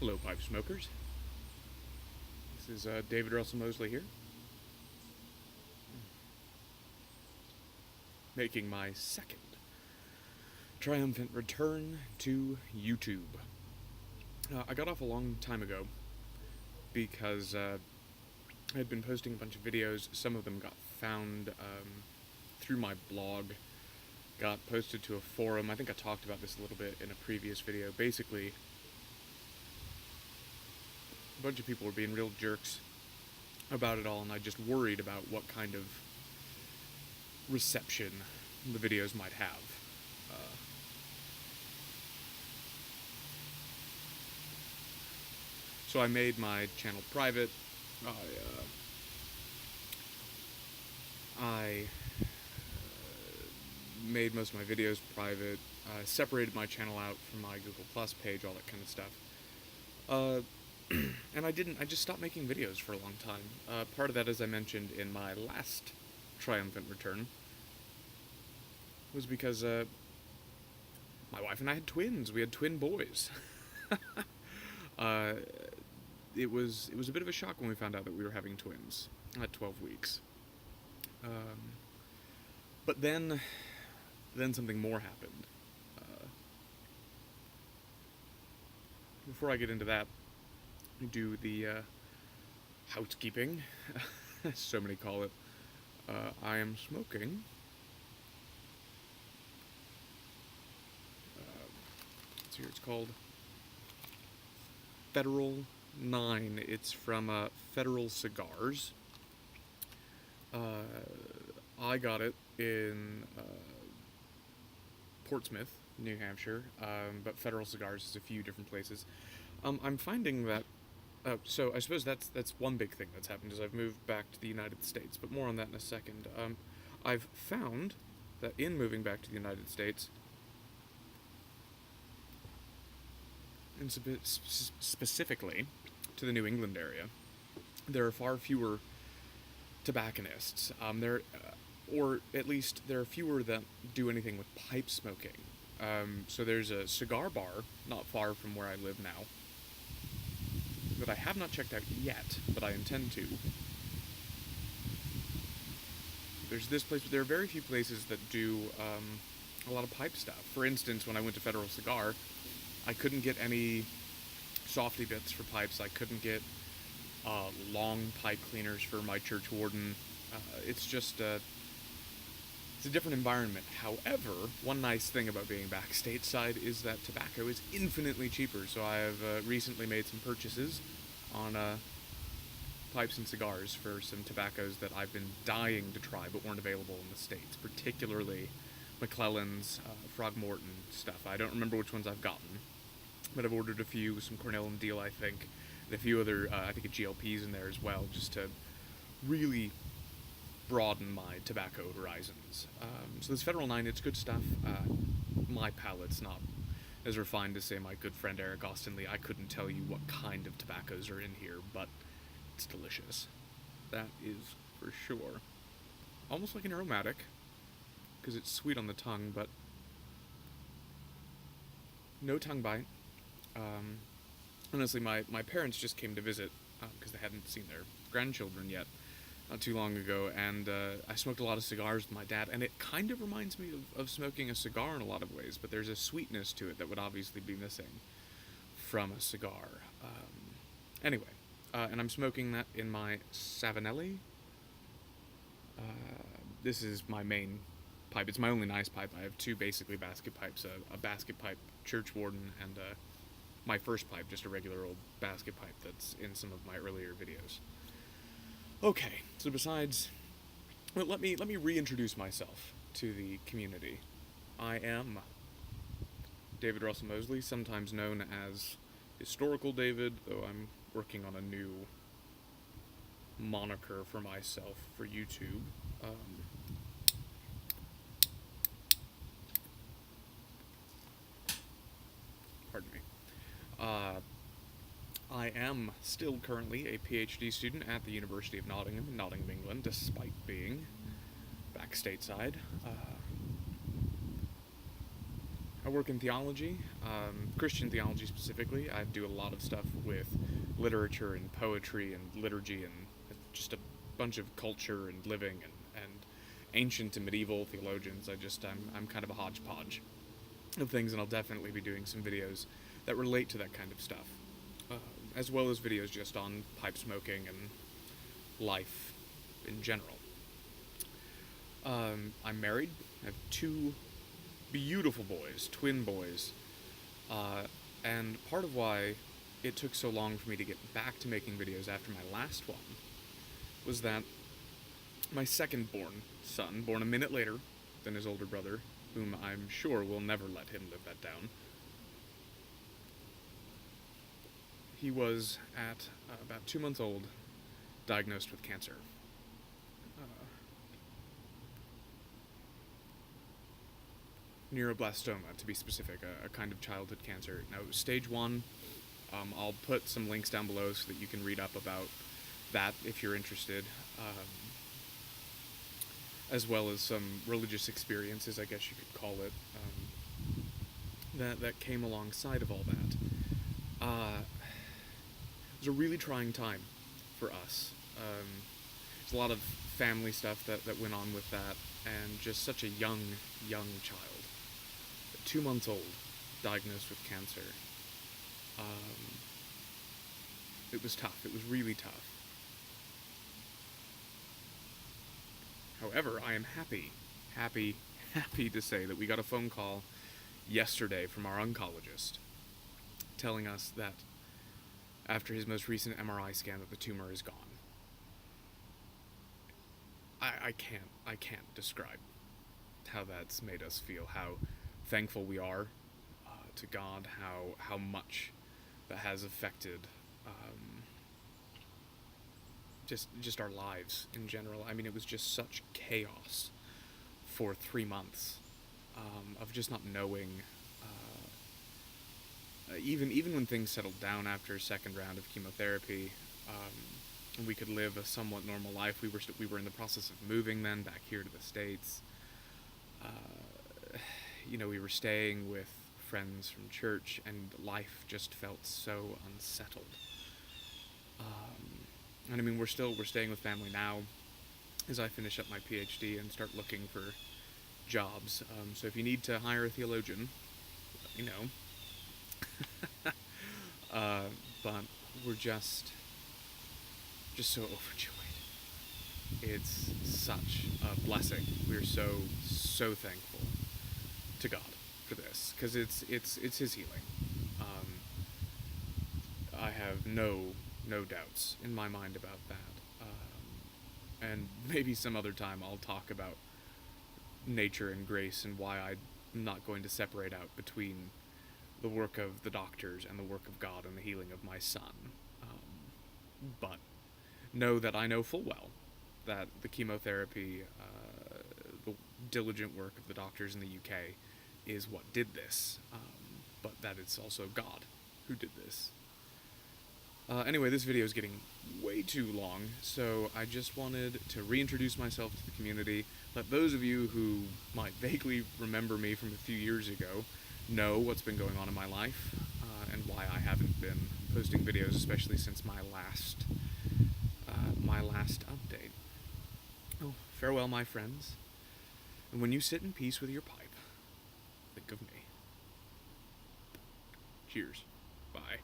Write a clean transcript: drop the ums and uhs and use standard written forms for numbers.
Hello, pipe smokers. This is David Russell Mosley here, making my second triumphant return to YouTube. I got off a long time ago because I had been posting a bunch of videos. Some of them got found through my blog, got posted to a forum. I think I talked about this a little bit in a previous video. Basically, a bunch of people were being real jerks about it all, and I just worried about what kind of reception the videos might have. So I made my channel private. I made most of my videos private. I separated my channel out from my Google Plus page, all that kind of stuff. And I just stopped making videos for a long time. Part of that, as I mentioned in my last triumphant return, was because my wife and I had twins. We had twin boys. It was a bit of a shock when we found out that we were having twins at 12 weeks. But then something more happened. Before I get into that, I do the housekeeping, as so many call it. I am smoking. It's called Federal 9. It's from Federal Cigars. I got it in Portsmouth, New Hampshire, but Federal Cigars is a few different places. I'm finding that, so I suppose that's one big thing that's happened, is I've moved back to the United States, but more on that in a second. I've found that in moving back to the United States, and specifically to the New England area, there are far fewer tobacconists. Or at least there are fewer that do anything with pipe smoking. So there's a cigar bar not far from where I live now that I have not checked out yet, but I intend to. There's this place, but there are very few places that do a lot of pipe stuff. For instance, when I went to Federal Cigar, I couldn't get any softy bits for pipes. I couldn't get long pipe cleaners for my church warden. It's just it's a different environment. However, one nice thing about being back stateside is that tobacco is infinitely cheaper. So I have recently made some purchases on pipes and cigars for some tobaccos that I've been dying to try but weren't available in the States, particularly McClellan's, Frogmorton stuff. I don't remember which ones I've gotten, but I've ordered a few, some Cornell and Deal, I think, and a few other, I think a GLP's in there as well, just to really broaden my tobacco horizons. So this Federal 9, it's good stuff. My palate's not as refined as, say, my good friend Eric Austin Lee. I couldn't tell you what kind of tobaccos are in here, but it's delicious. That is for sure. Almost like an aromatic, because it's sweet on the tongue, but no tongue bite. Honestly, my parents just came to visit, because they hadn't seen their grandchildren yet, not too long ago, and I smoked a lot of cigars with my dad, and it kind of reminds me of smoking a cigar in a lot of ways, but there's a sweetness to it that would obviously be missing from a cigar. Anyway, and I'm smoking that in my Savinelli. This is my main pipe. It's my only nice pipe. I have two basically basket pipes, a basket pipe church warden, and my first pipe, just a regular old basket pipe that's in some of my earlier videos. Okay, so besides, well, let me reintroduce myself to the community. I am David Russell Mosley, sometimes known as Historical David, though I'm working on a new moniker for myself for YouTube. Pardon me. I am still currently a PhD student at the University of Nottingham in Nottingham, England, despite being back stateside. I work in theology, Christian theology specifically. I do a lot of stuff with literature and poetry and liturgy and just a bunch of culture and living and ancient and medieval theologians. I'm kind of a hodgepodge of things, and I'll definitely be doing some videos that relate to that kind of stuff, as well as videos just on pipe smoking and life in general. I'm married. I have two beautiful boys, twin boys, and part of why it took so long for me to get back to making videos after my last one was that my second born son, born a minute later than his older brother, whom I'm sure will never let him live that down, he was at about 2 months old, diagnosed with cancer. Neuroblastoma, to be specific, a kind of childhood cancer. Now, it was stage 1. I'll put some links down below so that you can read up about that if you're interested, as well as some religious experiences, I guess you could call it, that came alongside of all that. It was a really trying time for us. There's a lot of family stuff that went on with that, and just such a young child. 2 months old, diagnosed with cancer. It was tough. It was really tough. However, I am happy to say that we got a phone call yesterday from our oncologist telling us that after his most recent MRI scan that the tumor is gone. I can't describe how that's made us feel, how thankful we are to God, how much that has affected just our lives in general. I mean, it was just such chaos for 3 months of just not knowing. Even when things settled down after a second round of chemotherapy, and we could live a somewhat normal life, we were in the process of moving then back here to the States. We were staying with friends from church, and life just felt so unsettled. And I mean, we're staying with family now as I finish up my PhD and start looking for jobs. So if you need to hire a theologian, let me know. But we're just so overjoyed. It's such a blessing. We're so thankful to God for this, because it's His healing. I have no doubts in my mind about that. And maybe some other time I'll talk about nature and grace and why I'm not going to separate out between the work of the doctors and the work of God and the healing of my son. But know that I know full well that the chemotherapy, the diligent work of the doctors in the UK is what did this, but that it's also God who did this. Anyway, this video is getting way too long, so I just wanted to reintroduce myself to the community, let those of you who might vaguely remember me from a few years ago know what's been going on in my life, and why I haven't been posting videos, especially since my last update. Oh, farewell, my friends, and when you sit in peace with your pipe, think of me. Cheers. Bye.